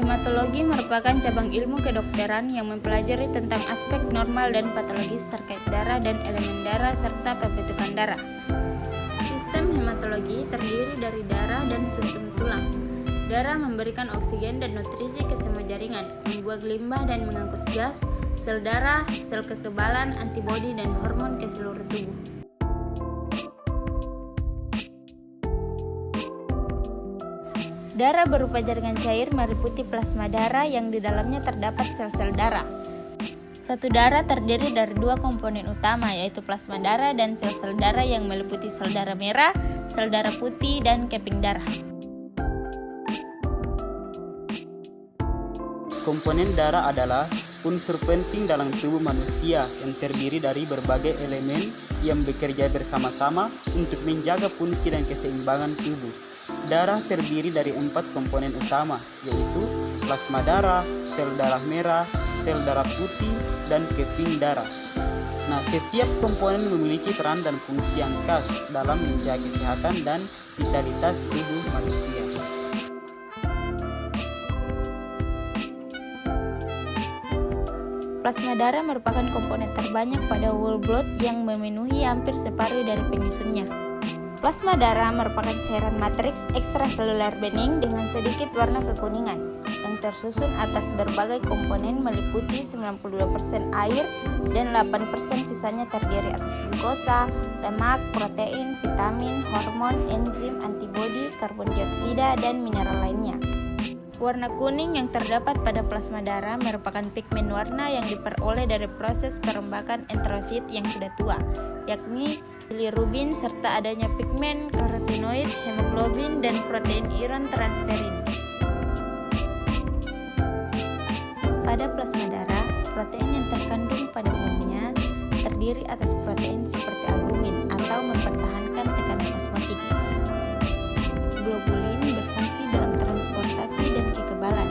Hematologi merupakan cabang ilmu kedokteran yang mempelajari tentang aspek normal dan patologis terkait darah dan elemen darah serta pembentukan darah. Sistem hematologi terdiri dari darah dan sumsum tulang. Darah memberikan oksigen dan nutrisi ke semua jaringan, membuat limbah dan mengangkut gas, sel darah, sel kekebalan, antibodi, dan hormon ke seluruh tubuh. Darah berupa jaringan cair meliputi plasma darah yang di dalamnya terdapat sel-sel darah. Satu darah terdiri dari dua komponen utama, yaitu plasma darah dan sel-sel darah yang meliputi sel darah merah, sel darah putih, dan keping darah. Komponen darah adalah unsur penting dalam tubuh manusia yang terdiri dari berbagai elemen yang bekerja bersama-sama untuk menjaga fungsi dan keseimbangan tubuh. Darah terdiri dari 4 komponen utama, yaitu plasma darah, sel darah merah, sel darah putih, dan keping darah. Nah, setiap komponen memiliki peran dan fungsi yang khas dalam menjaga kesehatan dan vitalitas tubuh manusia. Plasma darah merupakan komponen terbanyak pada whole blood yang memenuhi hampir separuh dari penyusunnya. Plasma darah merupakan cairan matriks ekstraseluler bening dengan sedikit warna kekuningan yang tersusun atas berbagai komponen meliputi 92% air dan 8% sisanya terdiri atas glukosa, lemak, protein, vitamin, hormon, enzim, antibodi, karbon dioksida, dan mineral lainnya. Warna kuning yang terdapat pada plasma darah merupakan pigmen warna yang diperoleh dari proses perombakan enterosit yang sudah tua, yakni bilirubin serta adanya pigmen karotenoid, hemoglobin, dan protein iron transferin. Pada plasma darah, protein yang terkandung pada umumnya terdiri atas protein seperti albumin atau mempertahankan tekanan osmotik. Globulin berfungsi dalam transportasi dan kekebalan.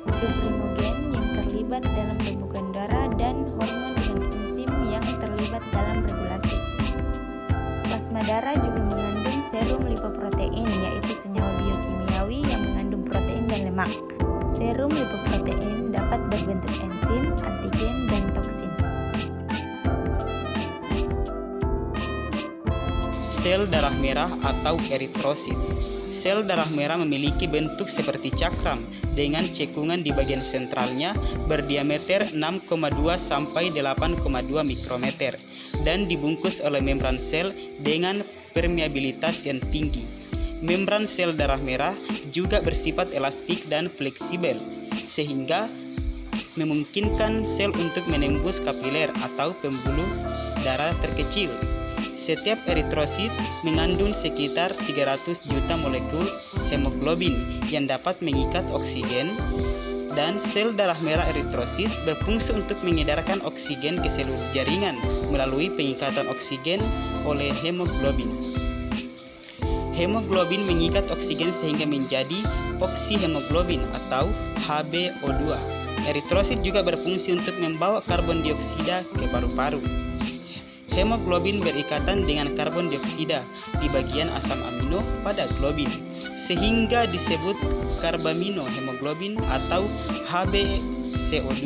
Fibrinogen yang terlibat dalam pembukaan darah dan hormon dengan enzim yang terlibat dalam regulasi. Plasma darah juga mengandung serum lipoprotein, yaitu senyawa biokimiawi yang mengandung protein dan lemak. Serum lipoprotein dapat berbentuk enzim, antigen, dan toksin. Sel darah merah atau eritrosit. Sel darah merah memiliki bentuk seperti cakram dengan cekungan di bagian sentralnya berdiameter 6,2 sampai 8,2 mikrometer dan dibungkus oleh membran sel dengan permeabilitas yang tinggi. Membran sel darah merah juga bersifat elastik dan fleksibel sehingga memungkinkan sel untuk menembus kapiler atau pembuluh darah terkecil. Setiap eritrosit mengandung sekitar 300 juta molekul hemoglobin yang dapat mengikat oksigen, dan sel darah merah eritrosit berfungsi untuk mengedarkan oksigen ke seluruh jaringan melalui pengikatan oksigen oleh hemoglobin. Hemoglobin mengikat oksigen sehingga menjadi oksihemoglobin atau HbO2. Eritrosit juga berfungsi untuk membawa karbon dioksida ke paru-paru. Hemoglobin berikatan dengan karbon dioksida di bagian asam amino pada globin, sehingga disebut karbaminohemoglobin atau HbCO2.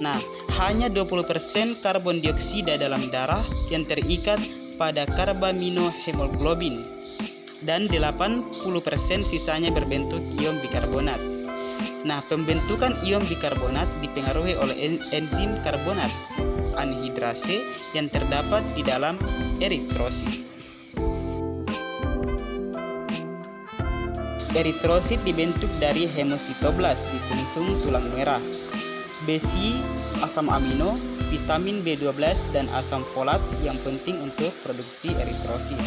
Nah, hanya 20% karbon dioksida dalam darah yang terikat pada karbaminohemoglobin dan 80% sisanya berbentuk ion bikarbonat. Nah, pembentukan ion bikarbonat dipengaruhi oleh enzim karbonat anhidrase yang terdapat di dalam eritrosit. Eritrosit dibentuk dari hemositoblas di sumsum tulang merah. Besi, asam amino, vitamin B12 dan asam folat yang penting untuk produksi eritrosit.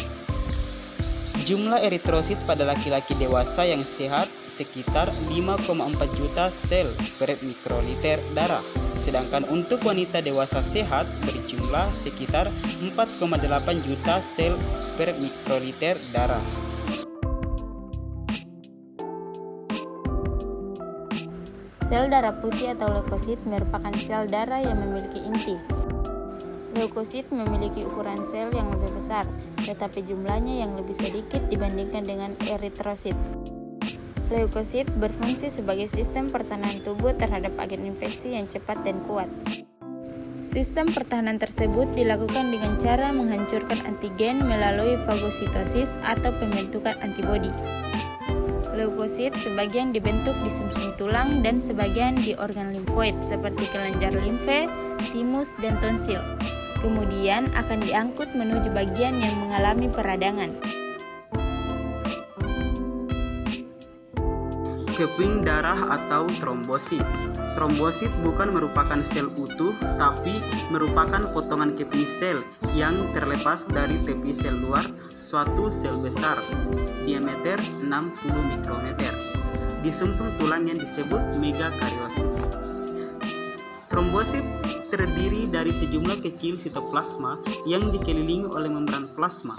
Jumlah eritrosit pada laki-laki dewasa yang sehat sekitar 5,4 juta sel per mikroliter darah, sedangkan untuk wanita dewasa sehat berjumlah sekitar 4,8 juta sel per mikroliter darah. Sel darah putih atau leukosit merupakan sel darah yang memiliki inti. Leukosit memiliki ukuran sel yang lebih besar, tetapi jumlahnya yang lebih sedikit dibandingkan dengan eritrosit. Leukosit berfungsi sebagai sistem pertahanan tubuh terhadap agen infeksi yang cepat dan kuat. Sistem pertahanan tersebut dilakukan dengan cara menghancurkan antigen melalui fagositosis atau pembentukan antibodi. Leukosit sebagian dibentuk di sumsum tulang dan sebagian di organ limfoid seperti kelenjar limfe, timus, dan tonsil. Kemudian akan diangkut menuju bagian yang mengalami peradangan. Keping darah atau trombosit. Trombosit bukan merupakan sel utuh, tapi merupakan potongan keping sel yang terlepas dari tepi sel luar suatu sel besar, diameter 60 mikrometer, di sumsum tulang yang disebut megakariosit. Trombosit terdiri dari sejumlah kecil sitoplasma yang dikelilingi oleh membran plasma.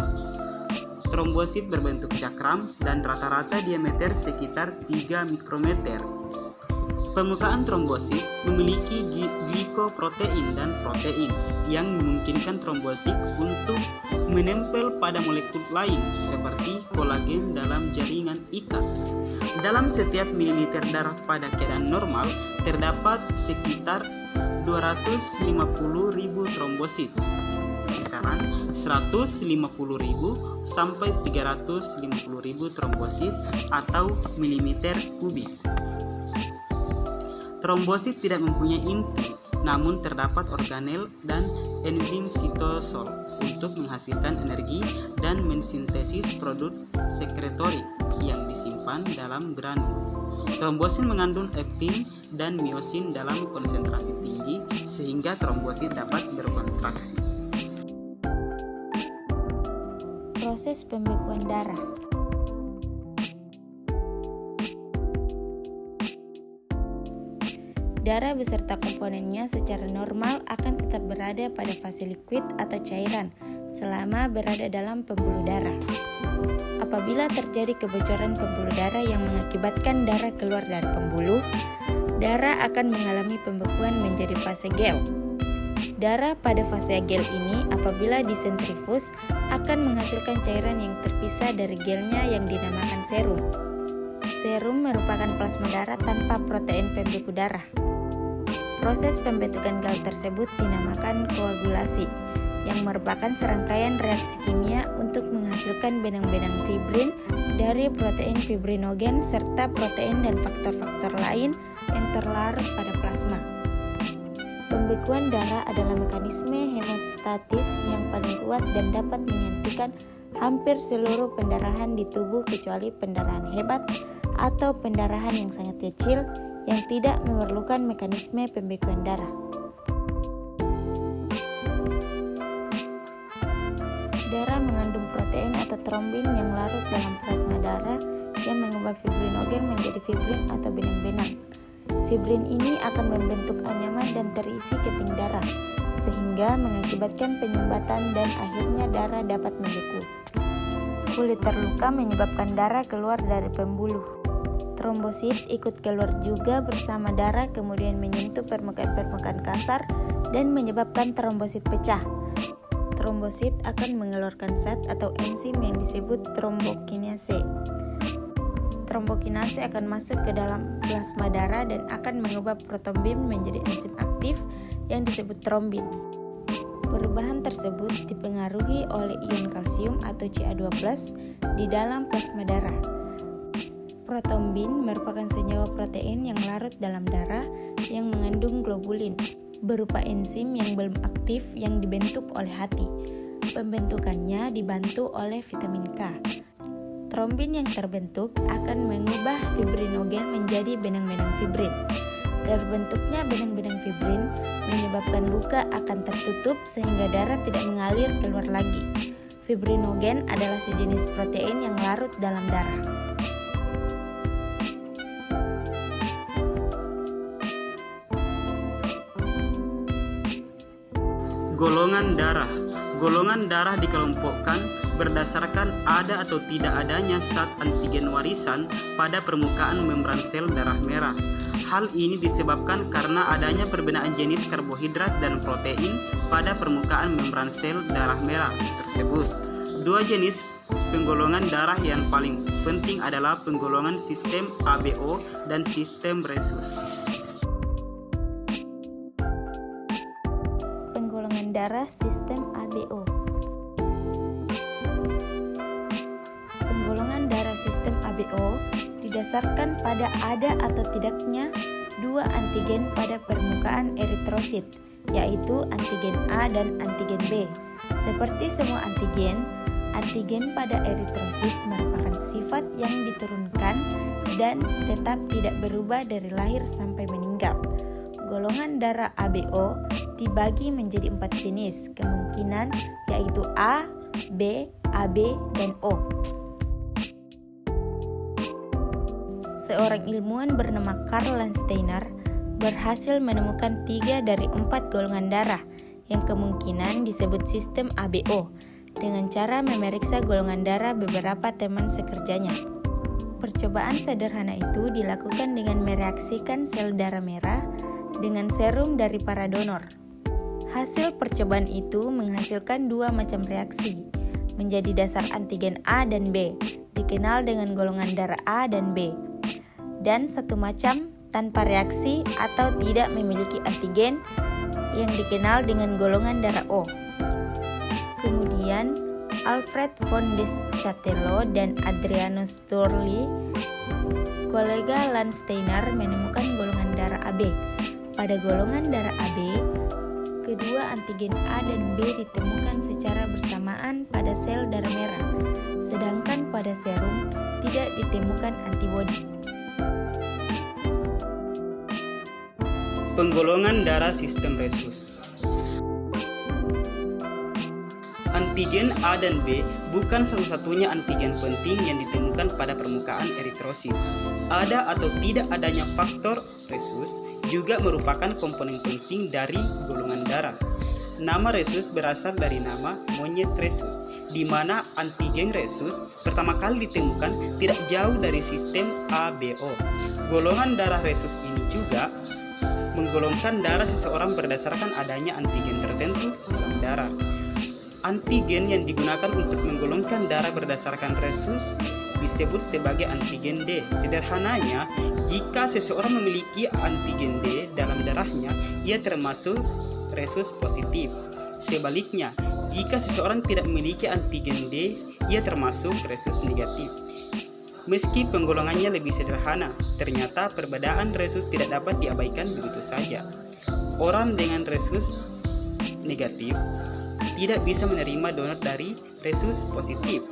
Trombosit berbentuk cakram dan rata-rata diameter sekitar 3 mikrometer. Permukaan trombosit memiliki glikoprotein dan protein yang memungkinkan trombosit untuk menempel pada molekul lain seperti kolagen dalam jaringan ikat. Dalam setiap mililiter darah pada keadaan normal terdapat sekitar 250.000 trombosit. Kisaran 150.000 sampai 350.000 trombosit atau milimeter kubik. Trombosit tidak mempunyai inti, namun terdapat organel dan enzim sitosol untuk menghasilkan energi dan mensintesis produk sekretorik yang disimpan dalam granul. Trombosit mengandung aktin dan miosin dalam konsentrasi tinggi sehingga trombosit dapat berkontraksi. Proses pembekuan darah. Darah beserta komponennya secara normal akan tetap berada pada fase liquid atau cairan selama berada dalam pembuluh darah. Apabila terjadi kebocoran pembuluh darah yang mengakibatkan darah keluar dari pembuluh, darah akan mengalami pembekuan menjadi fase gel. Darah pada fase gel ini apabila disentrifus akan menghasilkan cairan yang terpisah dari gelnya yang dinamakan serum. Serum merupakan plasma darah tanpa protein pembeku darah. Proses pembentukan gel tersebut dinamakan koagulasi, yang merupakan serangkaian reaksi kimia untuk menghasilkan benang-benang fibrin dari protein fibrinogen serta protein dan faktor-faktor lain yang terlarut pada plasma. Pembekuan darah adalah mekanisme hemostatis yang paling kuat dan dapat menghentikan hampir seluruh pendarahan di tubuh kecuali pendarahan hebat atau pendarahan yang sangat kecil yang tidak memerlukan mekanisme pembekuan darah. Darah mengandung protein atau trombin yang larut dalam plasma darah yang mengubah fibrinogen menjadi fibrin atau benang-benang. Fibrin ini akan membentuk anyaman dan terisi keping darah, sehingga mengakibatkan penyumbatan dan akhirnya darah dapat membeku. Kulit terluka menyebabkan darah keluar dari pembuluh. Trombosit ikut keluar juga bersama darah kemudian menyentuh permukaan-permukaan kasar dan menyebabkan trombosit pecah. Trombosit akan mengeluarkan zat atau enzim yang disebut trombokinase. Trombokinase akan masuk ke dalam plasma darah dan akan mengubah protombin menjadi enzim aktif yang disebut trombin. Perubahan tersebut dipengaruhi oleh ion kalsium atau Ca2+ di dalam plasma darah. Protombin merupakan senyawa protein yang larut dalam darah yang mengandung globulin berupa enzim yang belum aktif yang dibentuk oleh hati. Pembentukannya dibantu oleh vitamin K. Trombin yang terbentuk akan mengubah fibrinogen menjadi benang-benang fibrin. Terbentuknya benang-benang fibrin menyebabkan luka akan tertutup sehingga darah tidak mengalir keluar lagi. Fibrinogen adalah sejenis protein yang larut dalam darah. Golongan darah. Golongan darah dikelompokkan berdasarkan ada atau tidak adanya zat antigen warisan pada permukaan membran sel darah merah. Hal ini disebabkan karena adanya perbedaan jenis karbohidrat dan protein pada permukaan membran sel darah merah tersebut. Dua jenis penggolongan darah yang paling penting adalah penggolongan sistem ABO dan sistem resus. Penggolongan darah sistem ABO. Penggolongan darah sistem ABO didasarkan pada ada atau tidaknya dua antigen pada permukaan eritrosit, yaitu antigen A dan antigen B. Seperti semua antigen pada eritrosit merupakan sifat yang diturunkan dan tetap tidak berubah dari lahir sampai meninggal. Golongan darah ABO dibagi menjadi 4 jenis kemungkinan, yaitu A, B, AB, dan O. Seorang ilmuwan bernama Karl Landsteiner berhasil menemukan 3 dari 4 golongan darah yang kemungkinan disebut sistem ABO dengan cara memeriksa golongan darah beberapa teman sekerjanya. Percobaan sederhana itu dilakukan dengan mereaksikan sel darah merah dengan serum dari para donor. Hasil percobaan itu menghasilkan 2 macam reaksi menjadi dasar antigen A dan B, dikenal dengan golongan darah A dan B, dan 1 macam tanpa reaksi atau tidak memiliki antigen yang dikenal dengan golongan darah O. Kemudian, Alfred von Deschatello dan Adriano Sturli, kolega Landsteiner, menemukan golongan darah AB. Pada golongan darah AB, kedua antigen A dan B ditemukan secara bersamaan pada sel darah merah, sedangkan pada serum tidak ditemukan antibodi. Penggolongan darah sistem resus. Antigen A dan B bukan satu-satunya antigen penting yang ditemukan pada permukaan eritrosit. Ada atau tidak adanya faktor resus juga merupakan komponen penting dari golongan darah. Nama resus berasal dari nama monyet resus, di mana antigen resus pertama kali ditemukan tidak jauh dari sistem ABO. Golongan darah resus ini juga menggolongkan darah seseorang berdasarkan adanya antigen tertentu dalam darah. Antigen yang digunakan untuk menggolongkan darah berdasarkan resus disebut sebagai antigen D. Sederhananya, jika seseorang memiliki antigen D dalam darahnya, ia termasuk resus positif. Sebaliknya, jika seseorang tidak memiliki antigen D, ia termasuk resus negatif. Meski penggolongannya lebih sederhana, ternyata perbedaan resus tidak dapat diabaikan begitu saja. Orang dengan resus negatif tidak bisa menerima donor dari resus positif.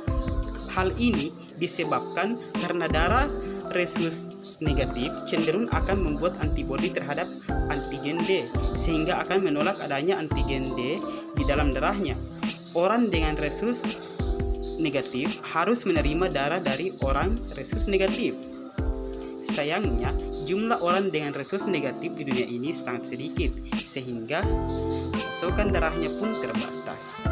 Hal ini disebabkan karena darah resus negatif cenderung akan membuat antibodi terhadap antigen D, sehingga akan menolak adanya antigen D di dalam darahnya. Orang dengan resus negatif harus menerima darah dari orang resus negatif. Sayangnya, jumlah orang dengan resus negatif di dunia ini sangat sedikit, sehingga pasokan darahnya pun terbatas.